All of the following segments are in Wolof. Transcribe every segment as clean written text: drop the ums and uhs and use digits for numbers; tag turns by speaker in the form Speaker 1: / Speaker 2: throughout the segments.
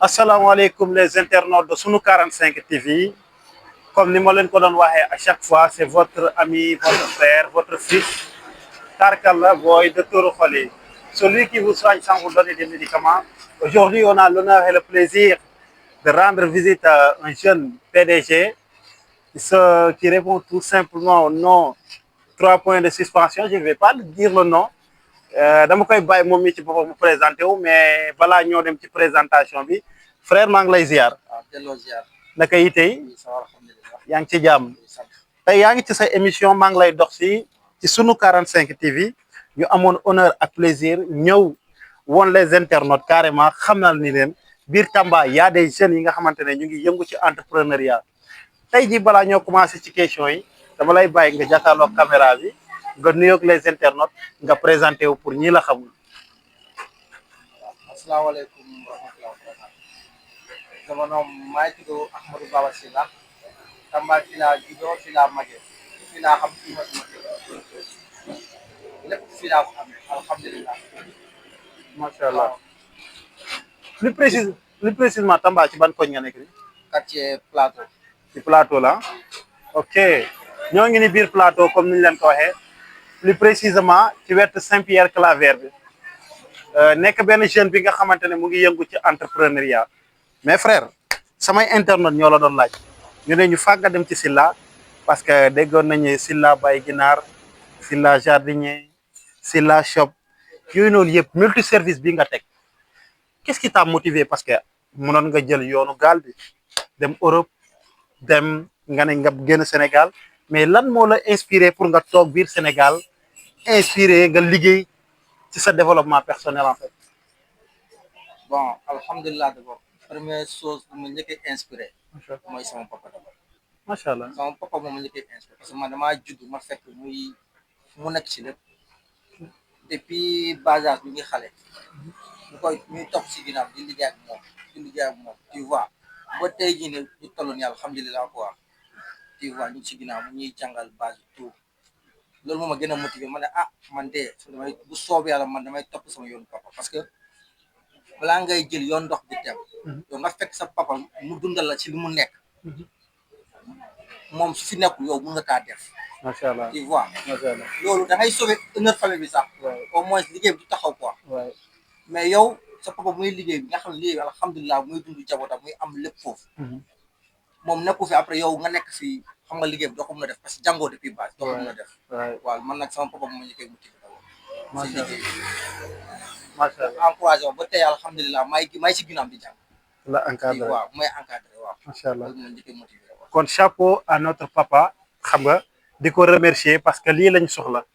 Speaker 1: Asalaamaaleykum les internautes de Sunu 45 TV comme ni ma leen ko doon waxee à chaque fois c'est votre ami votre frère votre fils Tarkalla Boy de Toro Xole, celui qui vous soigne sans vous donner des médicaments. Aujourd'hui, on a l'honneur et le plaisir de rendre visite à un jeune PDG qui répond tout simplement au nom 3 points de suspension. Je ne vais pas dire le nom. Dama koy bàyyi moom mi ci boppam mu présenté wu mais balaa ñoo dem ci présentation bi frère maa ngi lay ziar.
Speaker 2: waaw delloo ziar.
Speaker 1: naka yi tey
Speaker 2: oui ça va alhamdulilah.
Speaker 1: yaa ngi ci jàmm.
Speaker 2: sant.
Speaker 1: tey yaa ngi ci sa émission maa ngi lay dox ci sunu 45 TV ñu amoon honneur ak plaisir ñëw woon les internautes carrément xamal ni leen biir Tamba y a des jeunes yi nga xamante ne ñu ngi yëngu ci entrepreneuriat. tey jii balaa ñoo commencé ci question yi dama lay bàyyi nga jàkkaarloog caméra bi nga nuyoog les internautes nga présenté wu pour ñi la xamul.
Speaker 2: asalaamaaleykum wa rahmatulah wa barakatuh. sama nom maa ngi tudd Ahmadou Baba Sylla. Tamba fii laa juddoo fii laa màggee fii laa xam fii ma suma lépp fii laa ko amee alhamdulilah.
Speaker 1: macha allah plus précisément Tamba ci ban koñ nga nekk ni
Speaker 2: quartier Plateau.
Speaker 1: ci plateau la ok ñoo ngi ni biir plateau comme ni ñu leen ko waxee plus précisément ci wetu Saint-Pierre Claver bi nekk benn jeune bi nga xamante ne mu ngi yëngu ci entrepreneuriat mais frère samay internautes ñoo la doon laaj ñu ne ñu fàgga dem ci Sylla parce que déggoon nañu Sylla Baye Ginaar Sylla jardinier Sylla shop yooyu noonu yëpp multi service bi nga teg qu'est-ce qui t'a motivé parce que mënoon nga jël yoonu gaal bi dem Europe dem nga ne nga génn Sénégal mais lan moo la inspiré pour nga toog biir Sénégal inspiré nga liggéey ci sa développement personnel en fait.
Speaker 2: bon alhamdulilah d'abord première chose bu ma njëkkee inspiré mooy sama papa d'abord.
Speaker 1: macha allah
Speaker 2: sama papa moom ma njëkkee inspiré parce que man damaa judd ma fekk mu nekk ci lépp depuis bas âge bi ngi xale ñuy topp si ginnaaw di liggéey ak moom tu vois ba tey jii ne ñu toll nii alhamdulilah quoi tu vois ñu ngi si ginnaaw mu ñuy jàngal base tout loolu moo ma gën a motivé ma ne man de damay bu soobee yàlla man damay topp sama yoonu papa parce que balaa ngay jël yoon ndox di dem yow nga fekk sa papa mu dundal la ci li mu nekk moom su fi nekkul yow mun nga kaa def.
Speaker 1: macha allah
Speaker 2: tu vois
Speaker 1: macha allah
Speaker 2: loolu da ngay sauver honneur famille bi sax au moins liggéey bi du taxaw quoi mais yow sa papa muy liggéey bi nga xam ne liggéey bi alhamdulilah muy dund jabootam muy am lépp foofu moom nekku fi après yow nga nekk fi xam nga liggéey bi doo ko mën a def parce que jàngoo depuis base doo ko mën a def waaw man nag sama papa mu ñu koy motivé d'abord si liggéey
Speaker 1: macha allah
Speaker 2: encouragé ba tey alhamdulilah may si ginnaaw di jàng
Speaker 1: la encadré
Speaker 2: waaw may encadré waaw
Speaker 1: macha allah
Speaker 2: loolu moo ñu koy motivé
Speaker 1: kon chapeau à notre papa xam nga di ko remercier parce que lii lañ soxla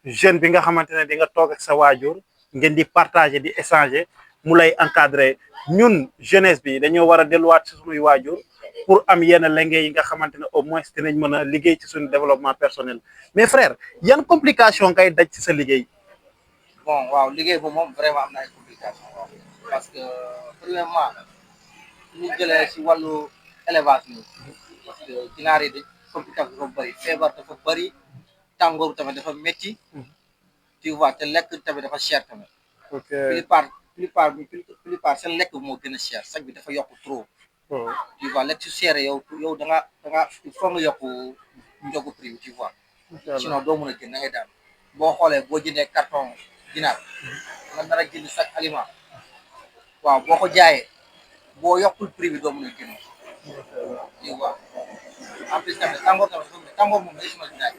Speaker 1: jeune bi nga xamante ne di nga toog ak sa waajur ngeen di partager di échanger mu lay encadrer ñun jeunesse bi dañoo war a delluwaat ci suñuy waajur pour am yenn lenge yi nga xamante ne au moins dinañ mën a liggéey ci suñu développement personnel mais frère yan complication ngay daj ci sa liggéey.
Speaker 2: bon waaw liggéey boobu moom vraiment am na ay complication waaw parce que premièrement ñu jëlee si wàllu élevage nii parce que ginaar yi de complication dafa bëri feebar dafa bëri tàngoor tamit dafa métti tu vois te lekk tamit dafa cher tamit
Speaker 1: ok
Speaker 2: plupart seen lekk bi moo gën a cher sax bi dafa yokk trop tu vois lekk su cher yow da nga il faut nga yokk njogu prix bi tu vois sinon doo mën a jënd da ngay daan boo xoolee boo jëndee carton ginaar nga nar a jënd chaque aliment waaw boo ko jaayee boo yokkul prix bi doo mën a jënd tu vois en plus tamit tàngoor moom day suma dinaaj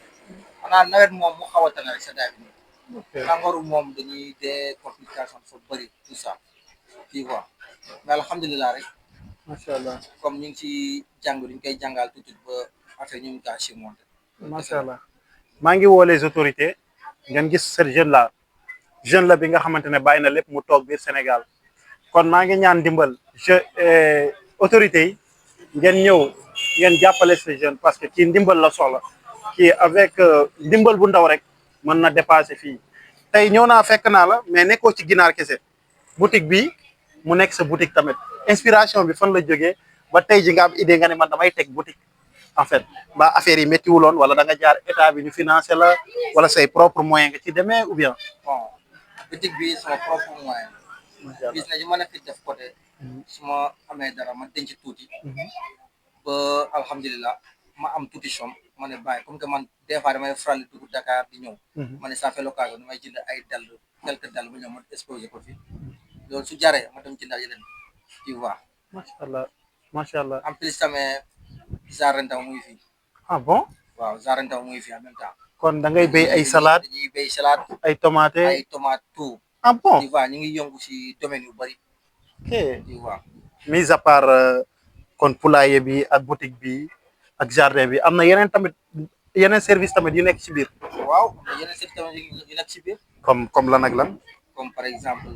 Speaker 2: xanaa nawet moom mu xaw a tane rek sa daay bi nii tàngooru moom dañuy dee complication fa bëri tout ça tu vois mais alhamdulilah rek
Speaker 1: macha allah
Speaker 2: comme ñu ngi ci jàng duñ koy jàngal tout ba affaire ñu ngi kaa surmonter
Speaker 1: macha allah maa ngi woo les autorités ngeen gis ce jeune la bi nga xamante ne bàyyi na lépp mu toog biir Sénégal kon maa ngi ñaan dimbal autorités yi ngeen ñëw ngeen jàppale ce jeune parce que ci ndimbal la soxla kii avec ndimbal bu ndaw rek mën na dépasser fii tey ñëw naa fekk naa la mais nekkoo ci ginaar kese boutique bi mu nekk sa boutique tamit inspiration bi fan la jógee ba tey ji nga am idée nga ne man damay teg boutique en fait ba affaire yi métti wuloon wala da nga jaar état bi ñu financé la wala say propre moyen nga ci demee ou bien.
Speaker 2: bon boutique bi sama propre moyen business yi mën a fi def côté su ma amee dara ma denc tuuti ba alhamdulilah ma am tuuti somme ma ne bàyyi comme que man des fois damay faral di dugg Dakar di ñëw ma ne ça fait l'occasion damay jënd ay dàll quelques dàll bu ñëw ma exposé ko fi loolu su jaree ma dem jënd yeneen tu vois
Speaker 1: macha allah macha allah.
Speaker 2: en plus tamit Zarentaw muy fii
Speaker 1: ah bon.
Speaker 2: waaw Zarentaw muy fii en même temps
Speaker 1: kon da ngay béy ay salade
Speaker 2: dañuy béy salade
Speaker 1: ay tomate
Speaker 2: ay tomate tout
Speaker 1: ah bon.
Speaker 2: tu vois ñu ngi yëngu si domaine yu bëri
Speaker 1: ok
Speaker 2: tu vois
Speaker 1: mis à part kon poulailler bi ak boutique bi ak jardin bi am na yeneen tamit yeneen service tamit yu nekk ci biir.
Speaker 2: waaw yeneen service tamit yu nekk si biir
Speaker 1: comme lan ak lan.
Speaker 2: comme par exemple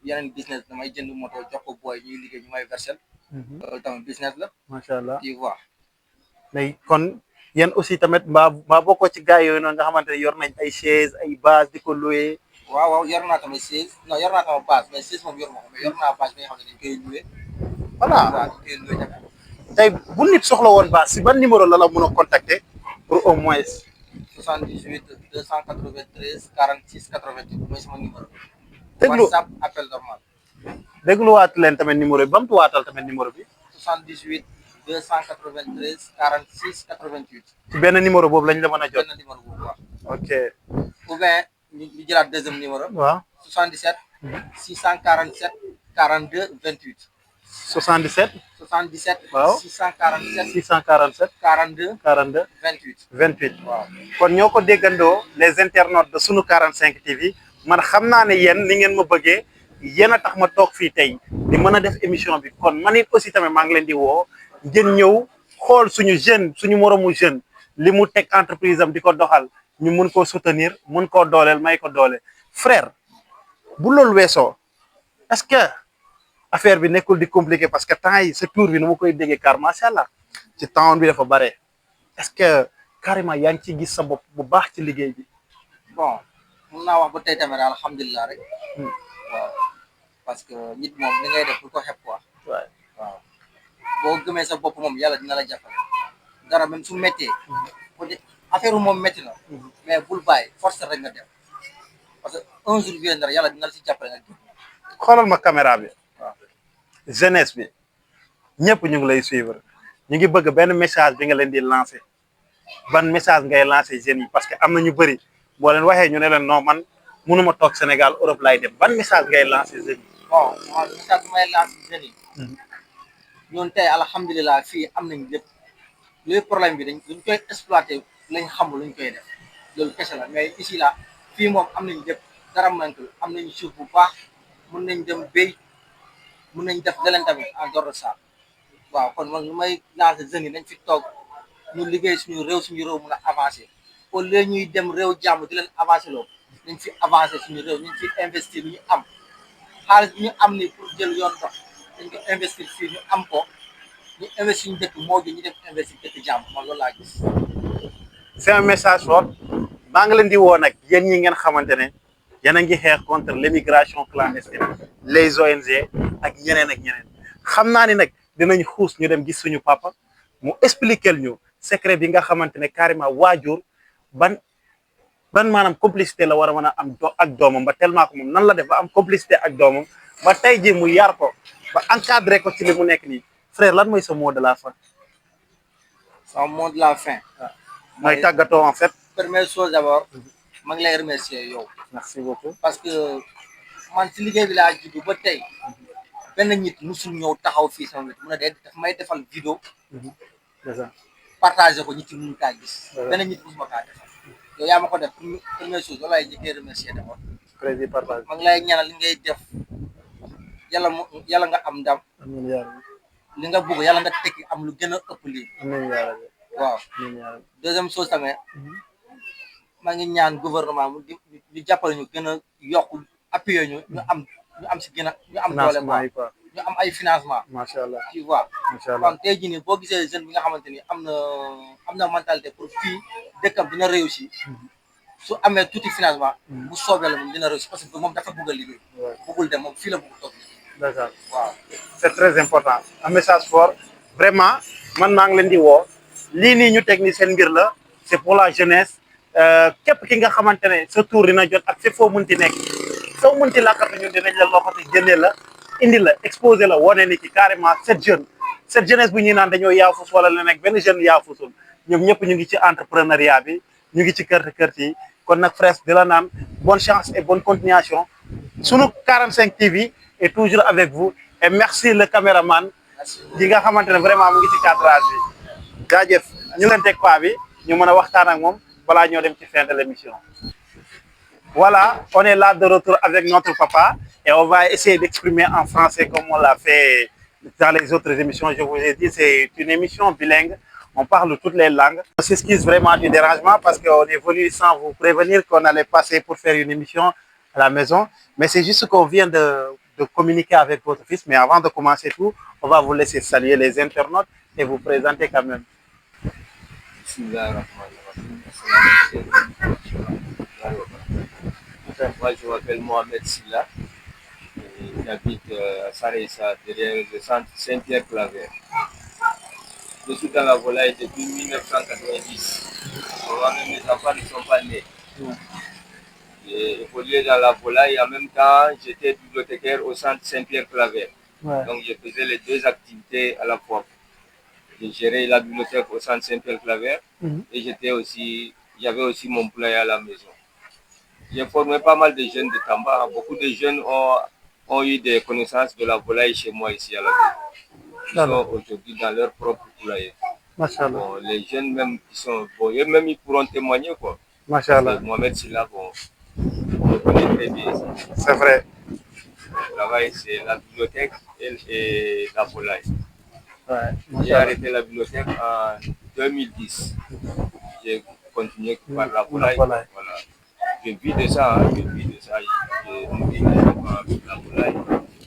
Speaker 2: yeneen business damay jënd moto jox ko booy ñuy liggéey ñu may versel loolu tamit business la
Speaker 1: macha allah
Speaker 2: tu vois
Speaker 1: mais kon yéen aussi tamit mbaa bokkoo ci gars yooyu noonu nga xamante ne yor nañ ay chaise ay base di ko loué.
Speaker 2: waaw waaw yor naa tamit chaise non yor naa tamit base mais chaise moom yor ma ko mais yor naa base bi nga xam ne dañ koy loué
Speaker 1: voilà
Speaker 2: waaw dañ koy loué tamit
Speaker 1: tey bu nit soxla woon base si ban numéro la mën a contacter pour au moins.
Speaker 2: 78 293 46 88 mooy sama numéro
Speaker 1: déglu
Speaker 2: WhatsApp appel normal
Speaker 1: dégluwaat leen tamit numéro bi bamtuwaatal tamit numéro bi.
Speaker 2: 78 293 46 88
Speaker 1: ci benn numéro boobu lañ la mën a jot.
Speaker 2: benn numéro boobu waaw
Speaker 1: ok.
Speaker 2: ou bien ñu jëlaat deuxième numéro
Speaker 1: waaw
Speaker 2: 77 647 42 28
Speaker 1: 77.
Speaker 2: 77
Speaker 1: waaw
Speaker 2: 647
Speaker 1: 647.
Speaker 2: 42
Speaker 1: 42.
Speaker 2: 28
Speaker 1: 28.
Speaker 2: waaw
Speaker 1: kon ñoo ko déggandoo les internautes de sunu 45 TV man xam naa ne yéen ni ngeen ma bëggee yéen a tax ma toog fii tey di mën a def émission bi kon man it aussi tamit maa ngi leen di woo ngeen ñëw xool suñu jeune suñu moromu jeune li mu teg entreprise am di ko doxal ñu mun koo soutenir mun koo dooleel may ko doole frère bu loolu weesoo est-ce que affaire bi nekkul di compliqué parce que temps yi sa tour bi nu ma koy déggee car macha allah ci temps bi dafa bare est-ce que carrément yaa ngi ciy gis sa bopp bu baax ci liggéey bi.
Speaker 2: bon mun naa wax ba tey tamit alhamdulilah rek waaw parce que nit moom li ngay def bu ko xeeb quoi
Speaker 1: waaw
Speaker 2: waaw boo gëmee sa bopp moom yàlla dina la jàppale dara même su méttee peut être affaire moom métti na mais bul bàyyi force rek nga def parce que un jour viendra yàlla dina la si jàppale nga def
Speaker 1: xoolal ma caméra bi
Speaker 2: waaw
Speaker 1: jeunesse bi ñëpp ñu ngi lay suivre ñu ngi bëgg benn message bi nga leen di lancer ban message ngay lancer jeunes yi parce que am na ñu bëri boo leen waxee ñu ne leen non man mënuma toog Sénégal Europe laay dem ban message ngay lancer jeunes yi.
Speaker 2: bon man message bi may lancé jeunes yi ñun tey alhamdulilah fii am nañ lépp luy problème bi dañ koy exploité lañ xamul luñ koy def loolu kese la mais ici là fii moom am nañ lépp dara manque am nañ suuf bu baax mun nañ dem béy mun nañ def leneen tamit en dehors de ça waaw kon man lu may lancé jeunes yi nañ fi toog ñu liggéey suñu réew mun a avancé au lieu ñuy dem réew jàmm di leen avancé loo nañ fi avancé suñu réew nañ fi investir lu ñu am xaalis bi ñu am ni pour jël yoon dox dañ ko investir fii ñu am ko ñu investir ñu dëkk moo gën ñu dem investir dëkk jàmm man loolu laa gis.
Speaker 1: c'est un message fort maa ngi leen di woo nag yéen ñi ngeen xamante ne yéen a ngi xeex contre l'immigration clandestine les ONG ak ñeneen xam naa ni nag dinañ xuus ñu dem gis suñu papa mu expliquer ñu secret bi nga xamante ne carrément waajur ban maanaam complicité la war a mën a am ak doomam ba tellement que moom nan la def ba am complicité ak doomam ba tey ji mu yar ko ba encadré ko ci li mu nekk nii frère lan mooy sa mot de la fin.
Speaker 2: sama mot de la fin.
Speaker 1: mooy tàggatoo en fait.
Speaker 2: première chose d'abord ma ngi lay remercier yow.
Speaker 1: merci beaucoup.
Speaker 2: parce que man si liggéey bi laa juddu ba tey benn nit musul ñëw taxaw fii sama wet mun a dee daf may defal vidéo partagé ko nit yi mun kaa gis. benn nit musuma kaa defal. yow yaa ma ko def première chose wala ay njëkkee remercier d'abord.
Speaker 1: président partage.
Speaker 2: ma ngi lay ñaanal li ngay def yàlla nga am ndam.
Speaker 1: amiin yaa rabbi.
Speaker 2: li nga bëgg yàlla nga tekki am lu gën a ëpp lii.
Speaker 1: amiin yaa rabbi.
Speaker 2: waaw deuxième chose tamit maa ngi ñaan gouvernement mu ñu jàppale ñu gën a yokk appuyer ñu am si gën a ñu am doole quoi ñu am ay financement
Speaker 1: macha allah
Speaker 2: tu vois
Speaker 1: macha allah
Speaker 2: kon tey jii nii boo gisee jeune bi nga xamante ni am na mentalité pour fii dëkkam dina réussir su amee tuuti financement bu soobee la moom dina réussir parce que moom dafa bëgg a liggéey bëggul dem moom fii la bëgg toog
Speaker 1: d'accord
Speaker 2: waaw
Speaker 1: c'est très important un message fort vraiment man maa ngi leen di woo lii nii ñu teg ni seen mbir la c'est pour la jeunesse képp ki nga xamante ne sa tour dina jot ak fépp foo mënti nekk soo mënti làkkatu ñun dinañ la loxoti génnee la indi la exposé la wane ni ki carrément cette jeunesse bu ñuy naan dañoo yaafus wala la nekk benn jeune yaafusul ñoom ñëpp ñu ngi ci entrepreneuriat bi ñu ngi ci kërti yi kon nag Fresh di la naan bonne chance et bonne continuation sunu 45 TV est toujours avec vous et merci le caméraman gi nga xamante ne vraiment mu ngi ci cadrage bi jaajëf ñu leen teg paa bi ñu mën a waxtaan ak moom balaa ñoo dem ci fin de l'émission. Voilà, on est là de retour avec notre papa et on va essayer d'exprimer en français comme on l'a fait dans les autres émissions. Je vous ai dit, c'est une émission bilingue. On parle toutes les langues. On s'excuse vraiment du dérangement parce qu'on est venu sans vous prévenir qu'on allait passer pour faire une émission à la maison. Mais c'est juste qu'on vient de communiquer avec votre fils. Mais avant de commencer tout, on va vous laisser saluer les internautes et vous présenter quand même.
Speaker 3: Moi, je m'appelle Mohamed Silla. J'habite à Sarissa, derrière le centre Saint-Pierre-Claver. Je suis dans la volaille depuis 1990. Moi-même, mes enfants ne sont pas nés. J'ai évolué dans la volaille. En même temps, j'étais bibliothécaire au centre Saint-Pierre-Claver. Ouais. Donc, je faisais les deux activités à la fois. J'ai géré la bibliothèque au centre Saint-Pierre-Claver et j'avais aussi mon poulailler à la maison. J'ai formé pas mal de jeunes de Tamba. Beaucoup de jeunes ont eu des connaissances de la volaille chez moi ici à la maison. Ils sont aujourd'hui dans leur propre poulailler. Bon, les jeunes même qui sont bon, eux même ils pourront témoigner quoi. Mohamed Silla, bon, on le connaît très bien.
Speaker 1: C'est vrai.
Speaker 3: Le travail c'est la bibliothèque et la volaille.
Speaker 1: Ouais,
Speaker 3: j'ai arrêté la bibliothèque en 2010. J'ai continué par la volaille. Voilà. Je vis de ça, hein, je vis de ça. J'ai nourri mes enfants avec la volaille.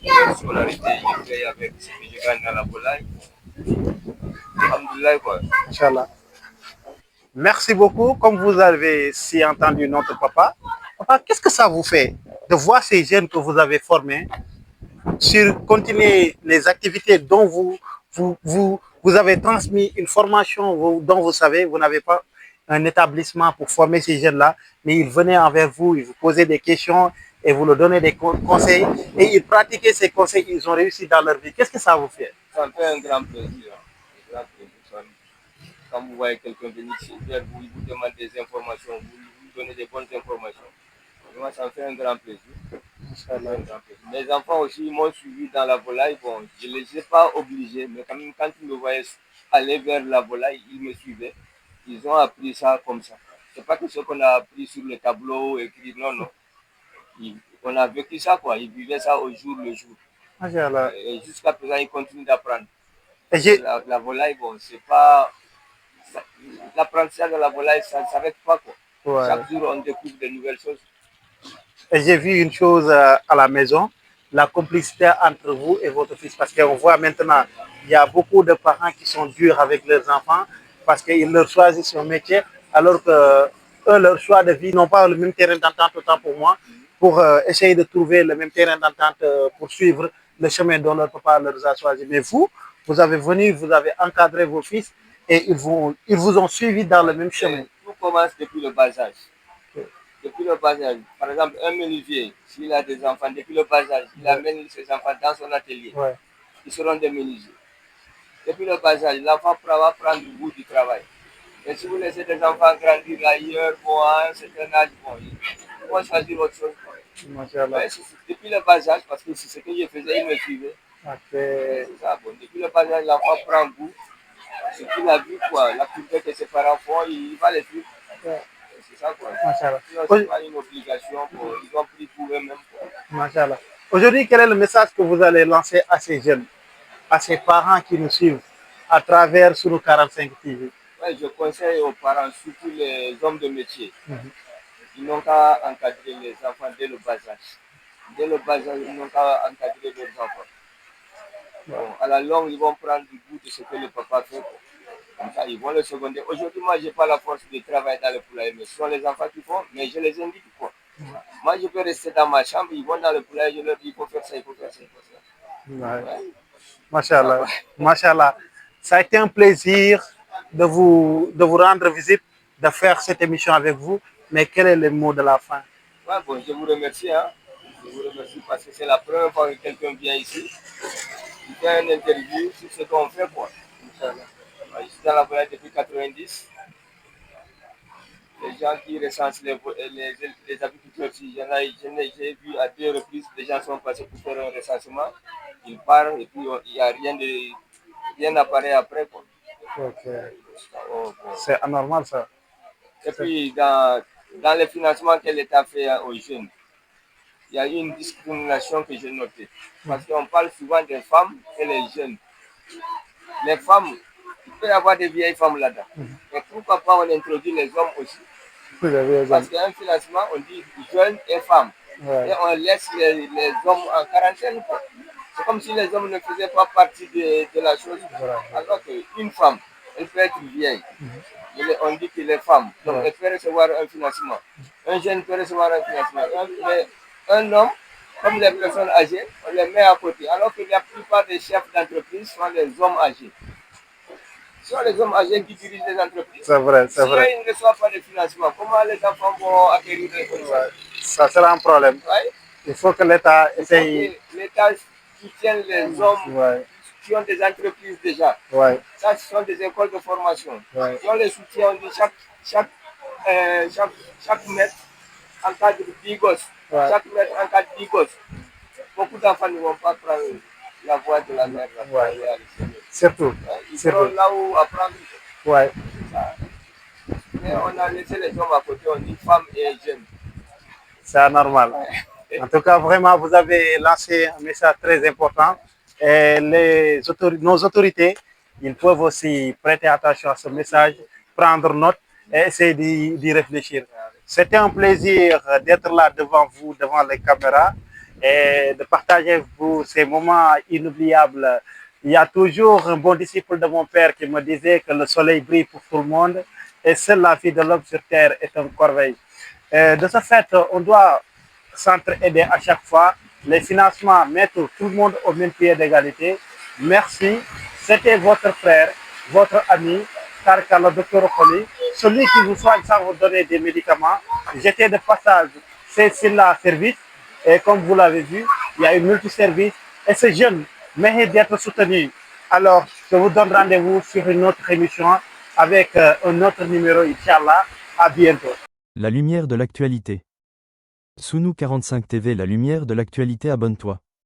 Speaker 3: Leur scolarité, je paye avec ce que je gagne dans la volaille. Alhamdoulilah, quoi.
Speaker 1: Inch'Allah. Merci beaucoup. Comme vous avez si entendu notre papa, qu'est-ce que ça vous fait de voir ces jeunes que vous avez formés sur continuer les activités dont vous avez transmis une formation dont vous savez, vous n'avez pas un établissement pour former ces jeunes-là, mais ils venaient envers vous, ils vous posaient des questions et vous leur donnez des conseils et ils pratiquaient ces conseils, ils ont réussi dans leur vie. Qu'est-ce que ça vous fait?
Speaker 3: Ça me fait un grand plaisir. Quand vous voyez quelqu'un venir chez vous, il vous demande des informations, vous lui donnez des bonnes informations. Moi, ça me fait un grand plaisir. Mes enfants aussi m'ont suivi dans la volaille. Bon, je ne les ai pas obligés, mais quand même, quand ils me voyaient aller vers la volaille, ils me suivaient. Ils ont appris ça comme ça. Ce n'est pas que ce qu'on a appris sur le tableau, écrit, non, non. On a vécu ça, quoi. Ils vivaient ça au jour le jour. Et jusqu'à présent, ils continuent d'apprendre. La volaille, bon, c'est pas... L'apprentissage de la volaille, ça ne s'arrête pas, quoi. Ouais. Chaque jour, on découvre de nouvelles choses.
Speaker 1: Et j'ai vu une chose à la maison, la complicité entre vous et votre fils. Parce qu'on voit maintenant, il y a beaucoup de parents qui sont durs avec leurs enfants parce qu'ils leur choisissent un métier, alors que eux, leur choix de vie n'ont pas le même terrain d'entente, autant pour moi, pour essayer de trouver le même terrain d'entente pour suivre le chemin dont leur papa leur a choisi. Mais vous avez venu, vous avez encadré vos fils et ils vous ont suivi dans le même chemin.
Speaker 3: Tout commence depuis le bas âge. Depuis le bas âge, par exemple, un menuisier, s'il a des enfants, depuis le bas âge, il amène ses enfants dans son atelier. Ouais. Ils seront des menuisiers. Depuis le bas âge, l'enfant va prendre le goût du travail. Mais si vous laissez des enfants grandir ailleurs, bon, à un certain âge, bon, ils vont choisir autre chose. Ouais, depuis le bas âge, parce que c'est ce que je faisais, ils me suivaient. C'est ça, bon, depuis le bas âge, l'enfant prend goût. Ce qu'il a vu, quoi, l'activité que ses parents font, il va les suivre. Ouais. C'est ça, quoi. C'est pas une obligation, ils ont pris pour eux-mêmes.
Speaker 1: Aujourd'hui, quel est le message que vous allez lancer à ces jeunes, à ces parents qui nous suivent à travers Sunu 45 TV?
Speaker 3: Ouais, je conseille aux parents, surtout les hommes de métier, ils n'ont qu'à encadrer les enfants dès le bas âge. Dès le bas âge, ils n'ont qu'à encadrer leurs enfants. Bon, à la longue, ils vont prendre du goût de ce que le papa fait. Comme ça, ils vont le seconder. Aujourd'hui, moi, je n'ai pas la force de travailler dans le poulailler, mais ce sont les enfants qui font, mais je les indique quoi. Moi, je peux rester dans ma chambre, ils vont dans le poulailler, je leur dis, il faut faire ça, il faut faire ça, il faut faire ça. Ouais.
Speaker 1: Machallah. Machallah. Ça a été un plaisir de vous rendre visite, de faire cette émission avec vous. Mais quel est le mot de la fin?
Speaker 3: Ouais, bon, je vous remercie. Hein. Je vous remercie parce que c'est la première fois que quelqu'un vient ici. Il fait une interview sur ce qu'on fait, quoi. Je suis dans la voyage depuis 90. Les gens qui recensent les agriculteurs, si j'ai vu à 2 reprises, les gens sont passés pour faire un recensement. Ils partent et puis il n'y a rien n'apparaît après, quoi.
Speaker 1: Ok.
Speaker 3: Oh, bon.
Speaker 1: C'est anormal ça.
Speaker 3: Et puis, dans les financements que l'État fait aux jeunes, il y a eu une discrimination que j'ai notée. Parce qu'on parle souvent des femmes et les jeunes. Les femmes, il peut y avoir des vieilles femmes là-dedans. Et pourquoi pas on introduit les hommes aussi?
Speaker 1: Vous avez raison.
Speaker 3: Parce qu'un financement, on dit jeunes et femmes.
Speaker 1: Ouais.
Speaker 3: Et on laisse les hommes en quarantaine. C'est comme si les hommes ne faisaient pas partie de la chose.
Speaker 1: Voilà.
Speaker 3: Alors qu'une femme, elle peut être vieille. On dit que les femmes, donc elle peut recevoir un financement. Un jeune peut recevoir un financement. Mais un homme, comme les personnes âgées, on les met à côté. Alors que la plupart des chefs d'entreprise sont les hommes âgés. Ce sont les hommes âgés qui dirigent les entreprises.
Speaker 1: C'est vrai, c'est
Speaker 3: Si
Speaker 1: vrai.
Speaker 3: ils ne reçoivent pas de financement, comment les enfants vont acquérir des connaissances?
Speaker 1: Ça sera un problème.
Speaker 3: Ouais.
Speaker 1: Il faut que l'État
Speaker 3: Il faut
Speaker 1: essaye.
Speaker 3: que l'État soutienne les hommes
Speaker 1: Ouais.
Speaker 3: qui ont des entreprises déjà.
Speaker 1: Ouais.
Speaker 3: Ça, ce sont des écoles de formation.
Speaker 1: Ouais.
Speaker 3: Si on les soutient, on dit chaque maître encadre 10 gosses.
Speaker 1: Ouais.
Speaker 3: Chaque maître encadre 10 gosses. Beaucoup d'enfants ne vont pas prendre la voie de la mère.
Speaker 1: Ouais. Surtout.
Speaker 3: Ils
Speaker 1: Surtout.
Speaker 3: seront là où apprendre.
Speaker 1: Ouais.
Speaker 3: Mais on a laissé les hommes à côté, on dit femmes et jeunes.
Speaker 1: C'est anormal. En tout cas, vraiment, vous avez lancé un message très important. Et nos autorités, ils peuvent aussi prêter attention à ce message, prendre note et essayer d'y réfléchir. C'était un plaisir d'être là devant vous, devant les caméras, et de partager avec vous ces moments inoubliables. Il y a toujours un bon disciple de mon père qui me disait que le soleil brille pour tout le monde et seule la vie de l'homme sur terre est un corbeille. De ce fait, on doit s'entraider à chaque fois. Les financements mettent tout le monde au même pied d'égalité. Merci. C'était votre frère, votre ami, Tarka, le docteur Okoli, celui qui vous soigne sans vous donner des médicaments. J'étais de passage, c'est là service. Et comme vous l'avez vu, il y a une multiservice. Et ce jeune mérite d'être soutenu. Alors, je vous donne rendez-vous sur une autre émission avec un autre numéro, Inch'Allah. À bientôt.
Speaker 4: La lumière de l'actualité. Sounou 45 TV, la lumière de l'actualité, abonne-toi.